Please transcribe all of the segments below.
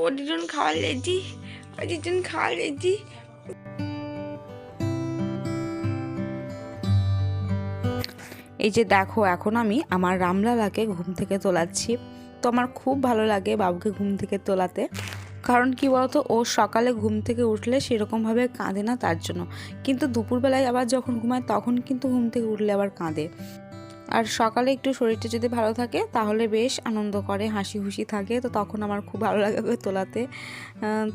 ওদিজন খাওয়া রেডি, ওদিজন খাওয়া রেডি। এই যে দেখো, এখন আমি আমার রামলালাকে ঘুম থেকে তোলাচ্ছি। তো আমার খুব ভালো লাগে বাবুকে ঘুম থেকে তোলাতে, কারণ কি বলতো, ও সকালে ঘুম থেকে উঠলে সেরকমভাবে কাঁদে না তার জন্য। কিন্তু দুপুরবেলায় আবার যখন ঘুমায় তখন কিন্তু ঘুম থেকে উঠলে আবার কাঁদে। আর সকালে একটু শরীরটা যদি ভালো থাকে তাহলে বেশ আনন্দ করে, হাসি খুশি থাকে। তো তখন আমার খুব ভালো লাগে ওকে তোলাতে।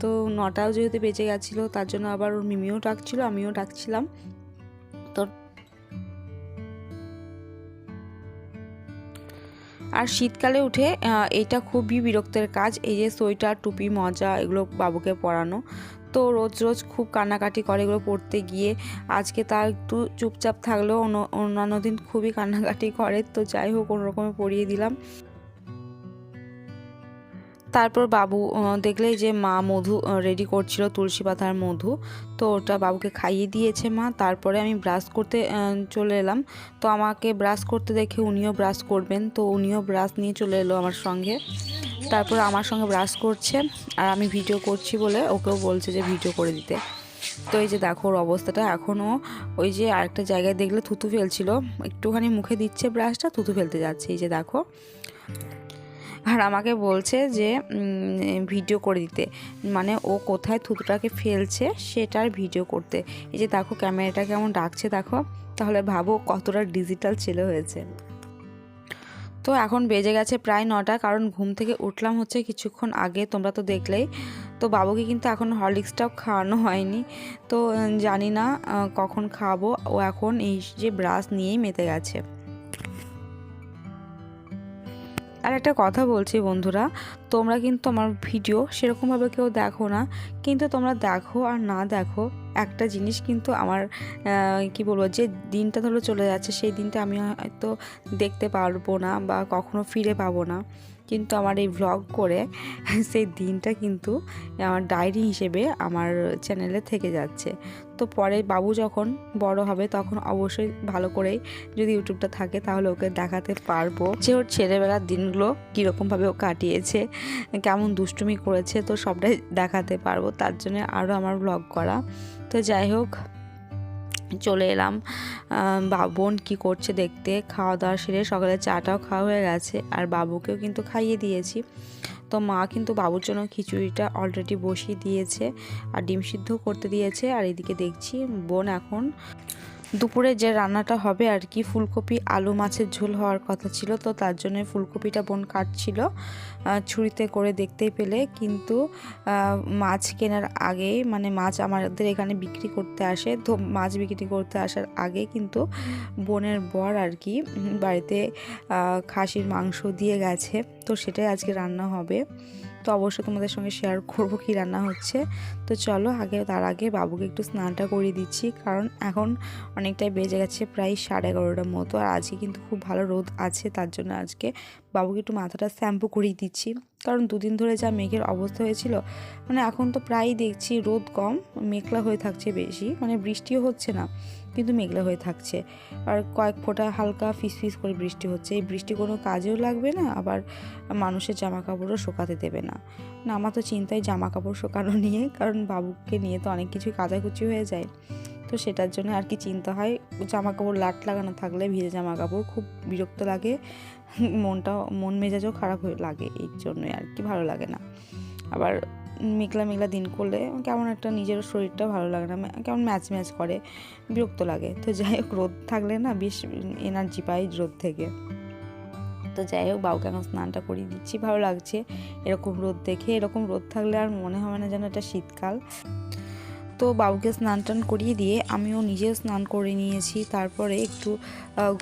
তো 9টাও যেহেতু বেজে গেছিলো, তার জন্য আবার ওর মিমিও ডাকছিল, আমিও ডাকছিলাম। তো আর শীতকালে উঠে এটা খুবই বিরক্তের কাজ, এই যে সোয়েটার, টুপি, মোজা এগুলো বাবুকে পরানো। তো রোজ রোজ খুব কান্নাকাটি করে এগুলো পড়তে গিয়ে। আজকে তা একটু চুপচাপ থাকলেও অন্যান্য দিন খুবই কান্নাকাটি করে। তো যাই হোক, কোনোরকমে পরিয়ে দিলাম। তারপর বাবু দেখলেই যে মা মধু রেডি করছিল, তুলসী পাতার মধু। তো ওটা বাবুকে খাইয়ে দিয়েছে মা। তারপরে আমি ব্রাশ করতে চলে এলাম। তো আমাকে ব্রাশ করতে দেখে উনিও ব্রাশ করবেন, তো উনিও ব্রাশ নিয়ে চলে এলো আমার সঙ্গে। তারপর আমার সঙ্গে ব্রাশ করছে, আর আমি ভিডিও করছি বলে ওকেও বলছে যে ভিডিও করে দিতে। তো এই যে দেখো ওর অবস্থাটা, এখনও ওই যে আরেকটা জায়গায় দেখলে থুতু ফেলছিল, একটুখানি মুখে দিচ্ছে ব্রাশটা, থুতু ফেলতে যাচ্ছে। এই যে দেখো, আর আমাকে বলছে যে ভিডিও করে দিতে, মানে ও কোথায় থুতুটাকে ফেলছে সেটার ভিডিও করতে। এই যে দেখো ক্যামেরাটা কেমন ডাকছে দেখো, তাহলে ভাবো কতটা ডিজিটাল ছেলে হয়েছে। তো এখন বেজে গেছে প্রায় 9টা, কারণ ঘুম থেকে উঠলাম হচ্ছে কিছুক্ষণ আগে, তোমরা তো দেখলেই। তো বাবুকে কিন্তু এখন হরলিক্সটাও খাওয়ানো হয়নি। তো জানি না কখন খাওয়াবো। ও এখন এই যে ব্রাশ নিয়েই মেতে গেছে। আর একটা কথা বলছি বন্ধুরা, তোমরা কিন্তু আমার ভিডিও সেরকমভাবে কেউ দেখো না, কিন্তু তোমরা দেখো আর না দেখো একটা জিনিস কিন্তু আমার কি বলবো, যে দিনটা ধরো চলে যাচ্ছে সেই দিনটা আমি হয়তো দেখতে পারবো না বা কখনো ফিরে পাবো না, কিন্তু আমার এই ভ্লগ করে সেই দিনটা কিন্তু আমার ডায়েরি হিসেবে আমার চ্যানেলে থেকে যাচ্ছে। তো পরে বাবু যখন বড় হবে তখন অবশ্যই ভালো করেই যদি ইউটিউবটা থাকে তাহলে ওকে দেখাতে পারবো যে ওর ছেলেবেলার দিনগুলো কীরকমভাবে ও কাটিয়েছে, কেমন দুষ্টুমি করেছে, তো সবটাই দেখাতে পারবো। তার জন্য আরও আমার ব্লগ করা। তো যাই হোক, চলে এলাম বোন কি করছে দেখতে। খাওয়া দাওয়া সেরে সকালে চাটাও খাওয়া হয়ে গেছে, আর বাবুকেও কিন্তু খাইয়ে দিয়েছি। তো মা কিন্তু বাবুর জন্য খিচুড়িটা অলরেডি বসিয়ে দিয়েছে আর ডিম সিদ্ধ করতে দিয়েছে। আর এদিকে দেখছি বোন এখন দুপুরে যে রান্নাটা হবে আর কি, ফুলকপি আলু মাছের ঝোল হওয়ার কথা ছিল, তো তার জন্য ফুলকপিটা বোন কাটছিল ছুরিতে করে, দেখতেই পেলে। কিন্তু মাছ কেনার আগে, মানে মাছ আমাদের এখানে বিক্রি করতে আসে, তো মাছ বিক্রি করতে আসার আগে কিন্তু বোনের বর আর কি বাড়িতে খাসির মাংস দিয়ে গেছে, তো সেটাই আজকে রান্না হবে। তো অবশ্যই তোমাদের সঙ্গে শেয়ার করবো কী রান্না হচ্ছে। তো চলো তার আগে বাবুকে একটু স্নানটা করিয়ে দিচ্ছি, কারণ এখন অনেকটাই বেজে গেছে, প্রায় 11:30টার মতো। আর আজকে কিন্তু খুব ভালো রোদ আছে, তার জন্য আজকে বাবুকে একটু মাথাটা শ্যাম্পু করিয়ে দিচ্ছি। কারণ দুদিন ধরে যা মেঘের অবস্থা হয়েছিল, মানে এখন তো প্রায়ই দেখছি রোদ কম, মেঘলা হয়ে থাকছে বেশি, মানে বৃষ্টিও হচ্ছে না কিন্তু মেঘলা হয়ে থাকছে। আর কয়েক ফোঁটা হালকা ফিসফিস করে বৃষ্টি হচ্ছে। এই বৃষ্টি কোনো কাজেও লাগবে না, আবার মানুষের জামা কাপড়ও শুকাতে দেবে না। আমার তো চিন্তায় জামা কাপড় শুকানো নিয়ে, কারণ বাবুকে নিয়ে তো অনেক কিছু কাচাকুচি হয়ে যায়। তো সেটার জন্য আর কি চিন্তা হয়, জামা কাপড় লাট লাগানো থাকলে ভিজে জামা কাপড় খুব বিরক্ত লাগে, মন মেজাজও খারাপ হয়ে লাগে, এই জন্যই আর কি ভালো লাগে না। আবার মেঘলা মেঘলা দিন করলে কেমন একটা নিজের শরীরটা ভালো লাগে না, কেমন ম্যাচ ম্যাচ করে, বিরক্ত লাগে। তো যাই হোক, রোদ থাকলে না বেশ এনার্জি পাই রোদ থেকে। তো যাই হোক, বাবুকে এখন স্নানটা করিয়ে দিচ্ছি, ভালো লাগছে এরকম রোদ দেখে। এরকম রোদ থাকলে আর মনে হবে না যেন এটা শীতকাল। তো বাবুকে স্নান টান করিয়ে দিয়ে আমিও নিজেও স্নান করে নিয়েছি। তারপরে একটু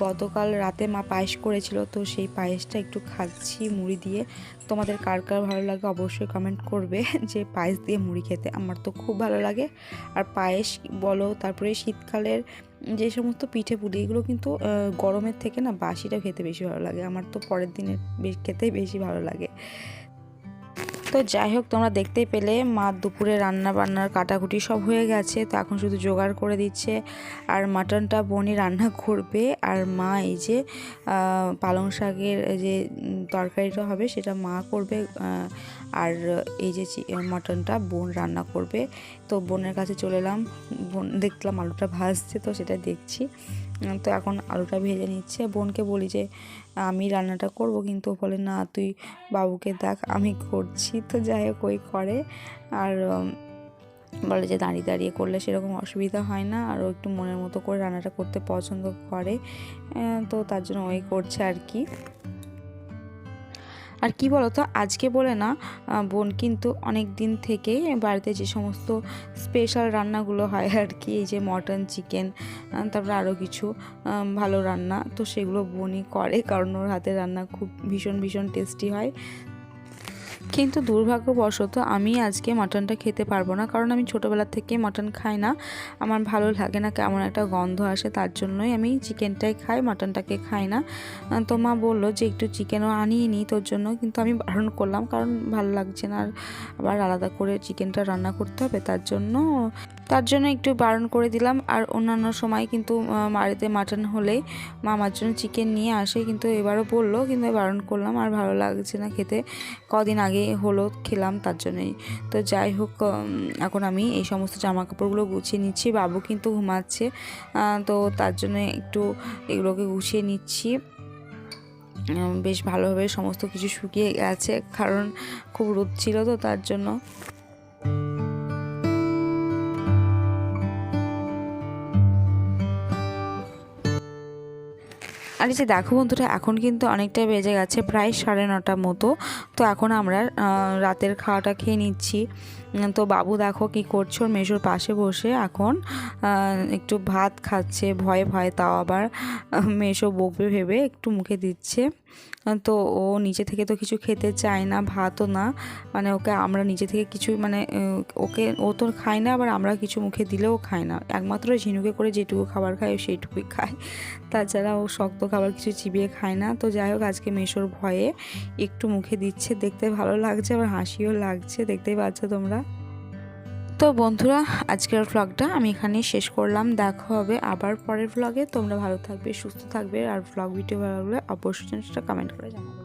গতকাল রাতে মা পায়েস করেছিল, তো সেই পায়েসটা একটু খাচ্ছি মুড়ি দিয়ে। তোমাদের কার কার ভালো লাগে অবশ্যই কমেন্ট করবে যে পায়েস দিয়ে মুড়ি খেতে, আমার তো খুব ভালো লাগে। আর পায়েস বলো, তারপরে শীতকালের যে সমস্ত পিঠে পুলি, এগুলো কিন্তু গরমের থেকে না বাসিটা খেতে বেশি ভালো লাগে, আমার তো পরের দিনের খেতেই বেশি ভালো লাগে। তো যাই হোক, তোমরা দেখতেই পেলে মা দুপুরে রান্না বান্নার কাটাকুটি সব হয়ে গেছে, তো এখন শুধু জোগাড় করে দিচ্ছে। আর মাটনটা বোনই রান্না করবে, আর মা এই যে পালং শাকের যে তরকারিটা হবে সেটা মা করবে। আর এই যে মাটনটা বোন রান্না করবে। তো বোনের কাছে চলে এলাম, বোন দেখলাম আলুটা ভাজছে, তো সেটা দেখছি। তো এখন আলুটা ভেজে নিচ্ছে। বোনকে বলি যে আমি রান্নাটা করব, কিন্তু বলে না তুই বাবুকে দেখ আমি করছি। তো যাই হোক ওই করে, আর বলে যে দাঁড়িয়ে দাঁড়িয়ে করলে সেরকম অসুবিধা হয় না, আর ও একটু মনের মতো করে রান্নাটা করতে পছন্দ করে, তো তার জন্য ওই করছে আর কি। আর কি বলতো, আজকে বলে না, বোন কিন্তু অনেক দিন থেকে বাড়িতে যে সমস্ত স্পেশাল রান্নাগুলো হয় আর কি, এই যে মটন, চিকেন, তারপরে আরও কিছু ভালো রান্না, তো সেগুলো বোনই করে, কারণ ওর হাতের রান্না খুব ভীষণ ভীষণ টেস্টি হয়। কিন্তু দুর্ভাগ্যবশত আমি আজকে মাটনটা খেতে পারবো না, কারণ আমি ছোটোবেলা থেকে মাটন খাই না, আমার ভালো লাগে না, কেমন একটা গন্ধ আসে, তার জন্যই আমি চিকেনটাই খাই, মাটনটাকে খাই না। তো মা বললো যে একটু চিকেনও আনিয়ে নিই তোর জন্য, কিন্তু আমি বারণ করলাম, কারণ ভালো লাগছে না আর আবার আলাদা করে চিকেনটা রান্না করতে হবে, তার জন্য একটু বারণ করে দিলাম। আর অন্যান্য সময় কিন্তু বাড়িতে মাটন হলেই মা আমার জন্য চিকেন নিয়ে আসে, কিন্তু এবারও বললো, কিন্তু বারণ করলাম, আর ভালো লাগছে না খেতে, কদিন আগে হলো খেলাম, তার জন্যই। তো যাই হোক, এখন আমি এই সমস্ত জামা কাপড়গুলো গুছিয়ে নিচ্ছি, বাবু কিন্তু ঘুমাচ্ছে, তো তার জন্য একটু এগুলোকে গুছিয়ে নিচ্ছি। বেশ ভালোভাবে সমস্ত কিছু শুকিয়ে গেছে, কারণ খুব রোদ ছিল, তো তার জন্য। আর এই যে দেখো বন্ধুরা, এখন কিন্তু অনেকটাই বেজে গেছে, প্রায় 9:30 মতো। তো এখন আমরা রাতের খাওয়াটা খেয়ে নিচ্ছি। তো বাবু দেখো কি করছে, ওর মেসোর পাশে বসে এখন একটু ভাত খাচ্ছে, ভয়ে ভয়ে, তাও আবার মেসো বকবে ভেবে একটু মুখে দিচ্ছে। তো ও নিচে থেকে তো কিছু খেতে চায় না, ভাতও না, মানে ওকে আমরা নিচে থেকে কিছু, মানে ও তো খায় না, আবার আমরা কিছু মুখে দিলেও খায় না, একমাত্র ঝিনুকে করে যেটুকু খাবার খায় সেইটুকুই খায়, তাছাড়া ও শক্ত খাবার কিছু চিবিয়ে খায় না। তো যাই হোক, আজকে মেসোর ভয়ে একটু মুখে দিচ্ছে, দেখতে ভালো লাগছে, আবার হাসিও লাগছে, দেখতেই পাচ্ছ তোমরা। তো বন্ধুরা, আজকের ভ্লগটা আমি এখানেই শেষ করলাম, দেখা হবে আবার পরের ভ্লগে। তোমরা ভালো থাকবে, সুস্থ থাকবে, আর ভ্লগ ভিডিও ভালো লাগলে অবশ্যই সেটা কমেন্ট করে জানাবে।